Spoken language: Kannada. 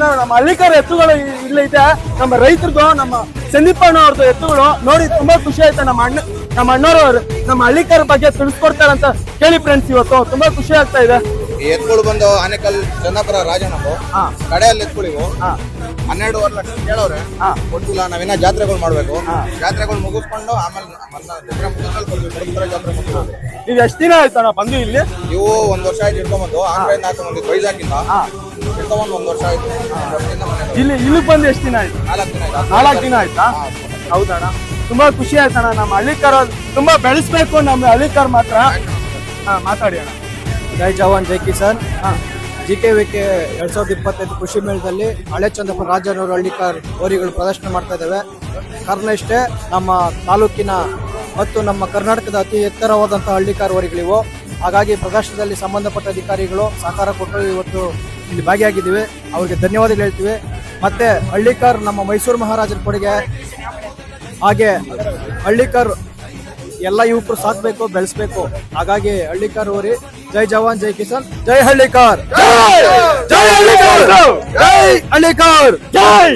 ನಮ್ಮ ಹಳ್ಳಿಕಾರ ಎತ್ತುಗಳು ಇಲ್ಲೈತೆ. ನಮ್ಮ ರೈತರದು, ನಮ್ಮ ಸಂದೀಪಣ್ಣ ಅವ್ರದ್ದು ಎತ್ತುಗಳು ನೋಡಿ ತುಂಬಾ ಖುಷಿ ಆಯ್ತು. ನಮ್ಮ ಅಣ್ಣವ್ರು ನಮ್ಮ ಹಳ್ಳಿಕಾರ ಬಗ್ಗೆ ತಿಳಿಸ್ಕೊಡ್ತಾರಂತ ಕೇಳಿ ಫ್ರೆಂಡ್ಸ್. ಇವತ್ತು ತುಂಬಾ ಖುಷಿ ಆಗ್ತಾ ಇದೆ. ಈ ಎತ್ತುಗಳು ಬಂದು ಆನೇಕಲ್ ಚನ್ನಪುರ ರಾಜನವು ಕಡೆಯಲ್ಲಿ ಎತ್ತುಗಳಿವು 12.5 ಲಕ್ಷ ಕೇಳವ್ರೆ. ಕೊಟ್ಟಿಲ್ಲ, ನಾವಿನ್ನ ಜಾತ್ರೆಗಳು ಮಾಡ್ಬೇಕು. ಜಾತ್ರೆಗಳು ಮುಗಿಸ್ಕೊಂಡು ಆಮೇಲೆ ಜಾತ್ರೆ ಮುಗಿಸ್ಕೊಂಡು. ಈಗ ಎಷ್ಟು ದಿನ ಆಯ್ತಣ್ಣ ಬಂದು ಇಲ್ಲಿ? ಇವು 1 ವರ್ಷ ಆಯ್ತು ಇಟ್ಕೊಂಬಂದು. ಆಂಧ್ರದಿಂದ ಹಾಕೊಂಡ್ಬಂದಿದ್ದು ವೈಜಾಗಿಂದ ಇಟ್ಕೊಂಬಂದು 1 ವರ್ಷ ಆಯ್ತು. ಇಲ್ಲಿ ಬಂದು ಎಷ್ಟು ದಿನ ಆಯ್ತು? 4 ದಿನ ಆಯ್ತಾ? ಹೌದಣ್ಣ, ತುಂಬಾ ಖುಷಿ ಆಯ್ತಣ್ಣ. ನಮ್ಮ ಹಳ್ಳಿಕಾರ ತುಂಬಾ ಬೆಳೆಸ್ಬೇಕು ನಮ್ಮ ಹಳ್ಳಿಕಾರ ಮಾತ್ರ. ಮಾತಾಡಿ ಅಣ್ಣ. ಜೈ ಜವಾನ್ ಜೈ ಕಿಸಾನ್. GKVK 2025 ಕೃಷಿ ಮೇಳದಲ್ಲಿ ಹಳೆ ಚಂದ್ರಪುರ ರಾಜನೂರು ಹಳ್ಳಿಕಾರ್ ಹೋರಿಗಳು ಪ್ರದರ್ಶನ ಮಾಡ್ತಾ ಇದ್ದಾವೆ. ಕಾರಣ ಇಷ್ಟೇ, ನಮ್ಮ ತಾಲೂಕಿನ ಮತ್ತು ನಮ್ಮ ಕರ್ನಾಟಕದ ಅತಿ ಎತ್ತರವಾದಂತಹ ಹಳ್ಳಿಕಾರ್ ಹೋರಿಗಳಿವು. ಹಾಗಾಗಿ ಪ್ರದರ್ಶನದಲ್ಲಿ ಸಂಬಂಧಪಟ್ಟ ಅಧಿಕಾರಿಗಳು ಸಹಕಾರ ಕೊಟ್ಟು ಇವತ್ತು ಇಲ್ಲಿ ಭಾಗಿಯಾಗಿದ್ದೀವಿ. ಅವರಿಗೆ ಧನ್ಯವಾದಗಳು ಹೇಳ್ತೀವಿ. ಮತ್ತೆ ಹಳ್ಳಿಕಾರ್ ನಮ್ಮ ಮೈಸೂರು ಮಹಾರಾಜರ ಕೊಡುಗೆ. ಹಾಗೆ ಹಳ್ಳಿಕಾರ್ ಎಲ್ಲ ಯುವಕರು ಸಾಕ್ಬೇಕು, ಬೆಳೆಸ್ಬೇಕು. ಹಾಗಾಗಿ ಹಳ್ಳಿಕಾರ್ ಹೋರಿ. ಜೈ ಜವಾನ್ ಜೈ ಕಿಸಾನ್. ಜೈ ಹಳ್ಳಿಕಾರ್. ಜೈ ಹಳ್ಳಿಕಾರ. ಜೈ ಹಳ್ಳಿಕಾರ್. ಜೈ